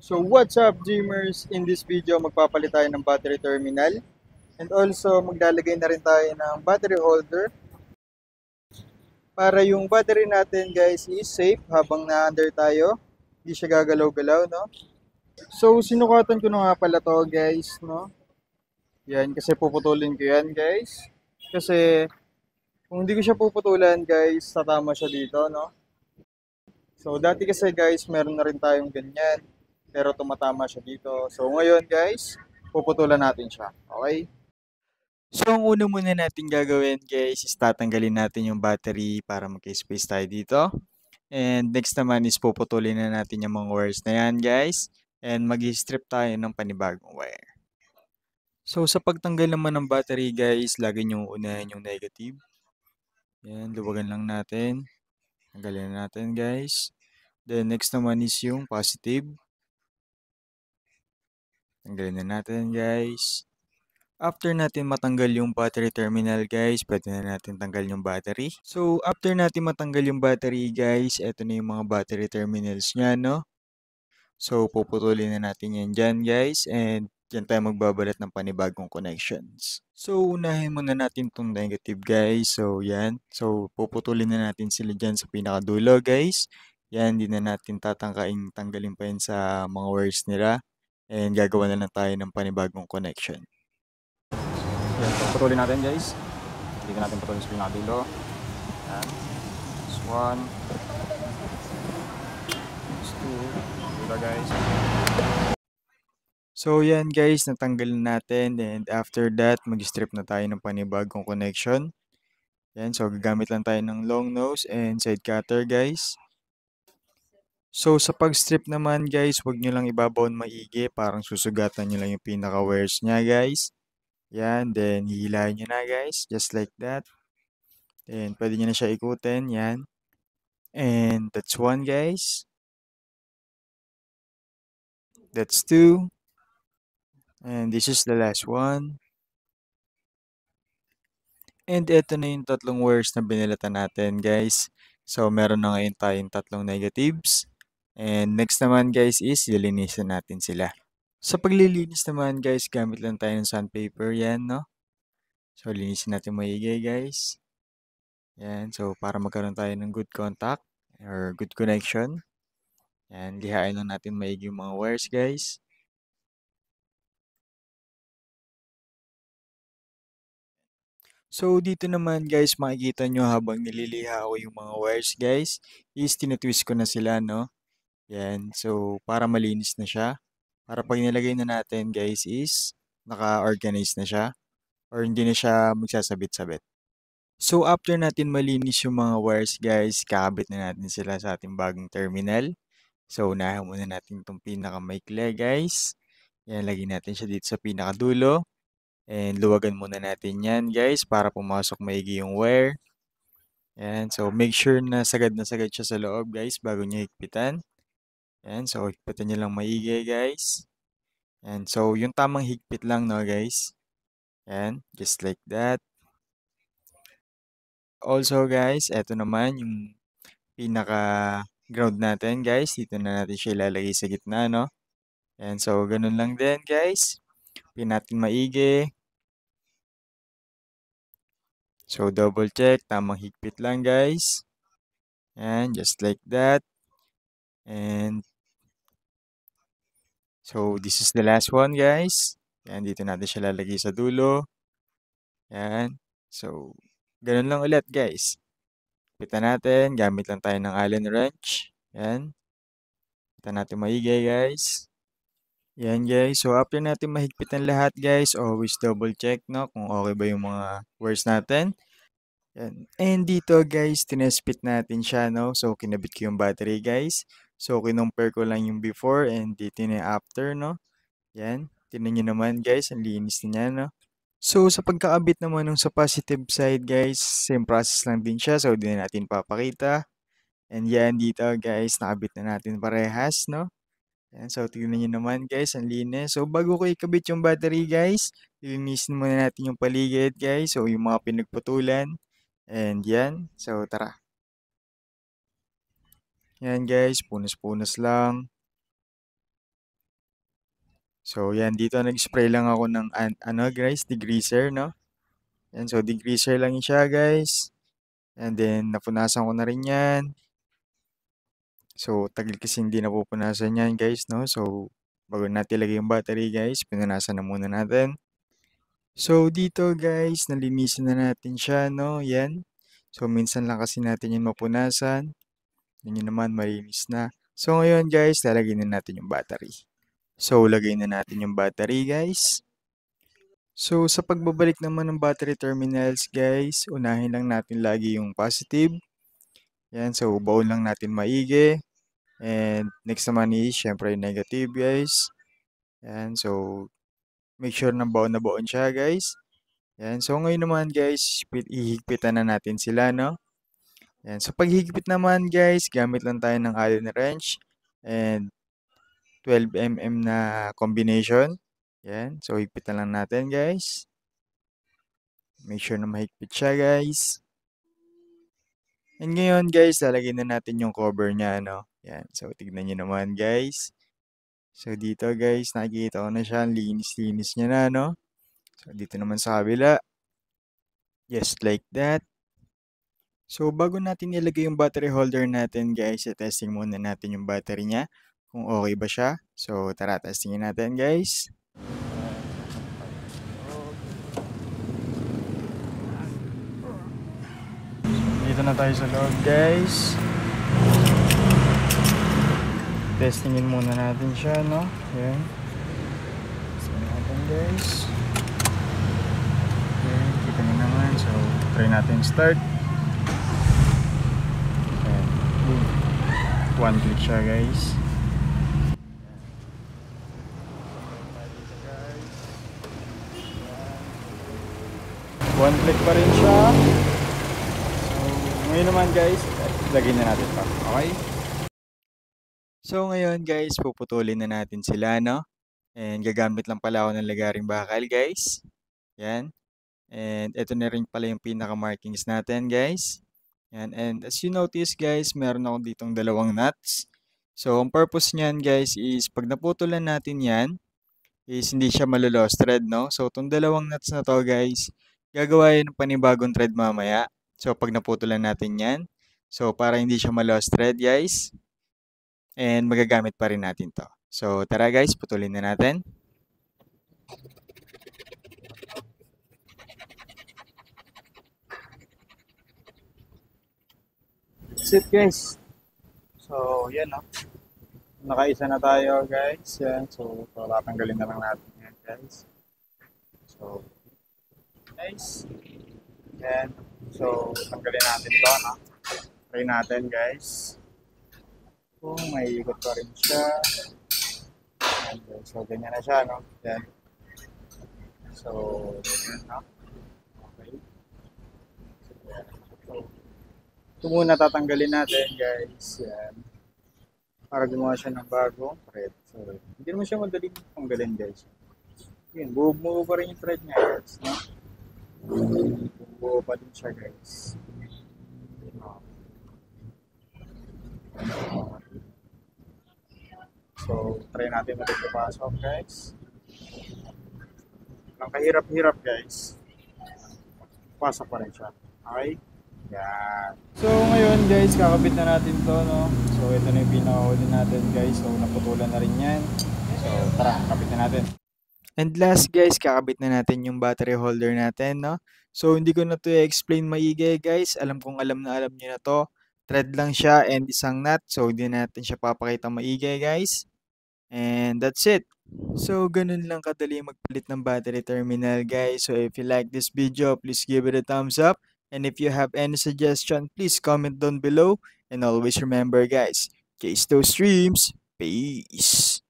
So what's up Dreamers? In this video magpapalit tayo ng battery terminal and also maglalagay na rin tayo ng battery holder para yung battery natin guys is safe habang na-under tayo. Hindi siya gagalaw-galaw, no? So sinukatan ko na nga pala to guys, no? Yan, kasi puputulin ko yan guys. Kasi kung hindi ko siya puputulan guys, tatama siya dito, no? So dati kasi guys, meron na rin tayong ganyan. Pero tumatama siya dito. So ngayon guys, puputulan natin siya. Okay? So, ang una muna natin gagawin guys is tatanggalin natin yung battery para magka-space tayo dito. And next naman is puputulin na natin yung mga wires na yan guys. And mag-strip tayo ng panibagong wire. So, sa pagtanggal naman ng battery guys, lagi nyo unahin yung negative. Yan, luwagan lang natin. Tanggalin na natin guys. Then next naman is yung positive. Tanggalin na natin guys. After natin matanggal yung battery terminal guys, pwede na natin tanggal yung battery. So, after natin matanggal yung battery guys, eto na yung mga battery terminals niya, no? So, puputulin na natin yan dyan guys, and dyan tayo magbabalat ng panibagong connections. So, unahin muna natin tong negative guys. So, yan. So, puputulin na natin sila dyan sa pinakadulo guys. Yan, hindi na natin tatangkain tanggalin pa yan sa mga wires nila. And gagawa na lang tayo ng panibagong connection. Yan, so putulin natin guys. Hindi natin putulin sa pinakadulo. Yan. This one. This two. Dito guys. So yan guys, natanggal na natin. And after that, mag-strip na tayo ng panibagong connection. Yan, so gagamit lang tayo ng long nose and side cutter guys. So sa pag-strip naman guys, huwag nyo lang ibabaw maigi. Parang susugatan nyo lang yung pinaka-wires niya guys. Yan, then hihilahin nyo na guys. Just like that. Then pwede nyo na siya ikutin. Yan. And that's one guys. That's two. And this is the last one. And ito na yung tatlong wires na binilatan natin guys. So meron na ngayon tayong tatlong negatives. And next naman guys is lilinisin natin sila. Sa paglilinis naman guys, gamit lang tayo ng sandpaper yan, no? So linisin natin maigi guys. Yan, so para magkaroon tayo ng good contact or good connection. Yan, lihain lang natin maigi yung mga wires guys. So, dito naman guys, makikita nyo habang nililiha ko yung mga wires guys, is tinitwist ko na sila, no? Yan. So, para malinis na siya. Para pag nilagay na natin guys is naka-organize na siya or hindi na siya magsasabit-sabit. So, after natin malinis yung mga wires guys, kakabit na natin sila sa ating bagong terminal. So, unahin muna natin itong pinakamaikli guys. Yan, lagyan natin siya dito sa pinakadulo. And luwagan muna natin yan guys para pumasok maigi yung wire. Yan, so make sure na sagad siya sa loob guys bago nyo higpitan. Yan, so higpitan nyo lang maigi guys. And so yung tamang higpit lang no guys. Yan, just like that. Also guys, eto naman yung pinaka ground natin guys. Dito na natin siya ilalagay sa gitna no. Yan, so ganun lang din guys. Pin natin maigi. So, double check. Tamang higpit lang, guys. Yan, just like that. And, so, this is the last one, guys. Yan, dito natin siya lalagay sa dulo. Yan. So, ganun lang ulit, guys. Pitan natin. Gamit lang tayo ng Allen wrench. Yan. Pitan natin maigi, guys. Yan, guys. So, after natin mahigpitan lahat, guys, always double check, no? Kung okay ba yung mga wires natin. Yan. And dito guys, tinespit natin siya, no? So, kinabit ko yung battery guys. So, kinumpare ko lang yung before and dito na yung after, no? Yan. Tingnan nyo naman guys, ang linis niya, no? So, sa pagkakabit naman ng sa positive side guys, same process lang din siya. So, di na natin papakita. And yan, dito guys, nakabit na natin parehas, no? Yan. So, tingnan nyo naman guys, ang linis. So, bago ko ikabit yung battery guys, linisin muna natin yung paligid guys. So, yung mga pinagputulan. And yan. So, tara. Yan guys, punas-punas lang. So, yan, dito nag-spray lang ako ng, guys, degreaser, no? Yan, so, degreaser lang siya, guys. And then, napunasan ko na rin yan. So, tagal kasi hindi napupunasan yan, guys, no? So, bago natin ilagay yung battery, guys, pinunasan na muna natin. So, dito, guys, nalinisin na natin siya, no? Yan. So, minsan lang kasi natin yan mapunasan. Yan yun naman, malinis na. So, ngayon, guys, lalagay na natin yung battery. So, lagay na natin yung battery, guys. So, sa pagbabalik naman ng battery terminals, guys, unahin lang natin lagi yung positive. Yan, so, baon lang natin maigi. And next naman is, syempre, negative, guys. Yan, so, make sure na baon siya, guys. Yan, so, ngayon naman, guys, ihigpitan na natin sila, no? Yan, so, paghigpit naman, guys, gamit lang tayo ng Allen wrench and 12mm na combination. Yan, so, higpitan lang natin, guys. Make sure na mahigpit siya, guys. And ngayon, guys, lalagyan na natin yung cover niya, no? Yan, so, tignan nyo naman, guys. So, dito, guys, nakikita ko na siya. Linis-linis niya na, no? So, dito naman sa kabila. Just like that. So, bago natin ilagay yung battery holder natin, guys, testing muna natin yung battery niya. Kung okay ba siya. So, tara, testingin natin, guys. Dito na tayo sa loob, guys. Testingin muna natin siya, no? Yan. Testingin natin, guys. Okay, kita nyo naman. So, try natin start. Ayan. Boom. One click siya, guys. One click pa rin siya. So, ngayon naman, guys, lagay na natin pa. Okay? So, ngayon, guys, puputulin na natin sila, no? And gagamit lang pala ako ng lagaring bakal, guys. Yan. And ito na rin pala yung pinaka-markings natin, guys. Yan. And as you notice, guys, meron ako ditong dalawang nuts. So, ang purpose niyan, guys, is pag naputulan natin yan, is hindi siya malo-lost thread, no? So, itong dalawang nuts na to, guys, gagawa yun ng panibagong thread mamaya. So, pag naputulan natin yan, so, para hindi siya malo-lost thread, guys, and magagamit pa rin natin to. So, tara, guys, putulin na natin. That's it, guys. So, yan, no? Nakaisa na tayo, guys. Yan. So, tatanggalin na lang natin yan, guys. So, guys. Yan. So, tanggalin natin to, no? Try natin, guys. Kung may ikot pa rin siya. Yan, guys. So, ganyan na siya, no? Yan. So, ganyan, no? Okay. So, yan. So, ito muna tatanggalin natin, guys. Yan. Para gumawa siya ng bagong thread. So, hindi naman siya madaling tanggalin, guys. Yun, buo pa rin yung thread niya, guys. No? Buo pa din siya, guys. So, try natin ulit ipasok, guys. Ang kahirap-hirap, guys. Pasok pa rin siya. Okay? Yan. So, ngayon, guys, kakabit na natin to, no? So, ito na yung pinakahuli natin, guys. So, naputulan na rin yan. So, tara, kakabit na natin. And last, guys, kakabit na natin yung battery holder natin, no? So, hindi ko na to i-explain maigi, guys. Alam kong alam nyo na to. Thread lang siya and isang nut. So, hindi natin siya papakita maigi, guys. And that's it. So, ganun lang kadali magpalit ng battery terminal, guys. So, if you like this video, please give it a thumbs up. And if you have any suggestion, please comment down below. And always remember, guys, chase those dreams. Peace.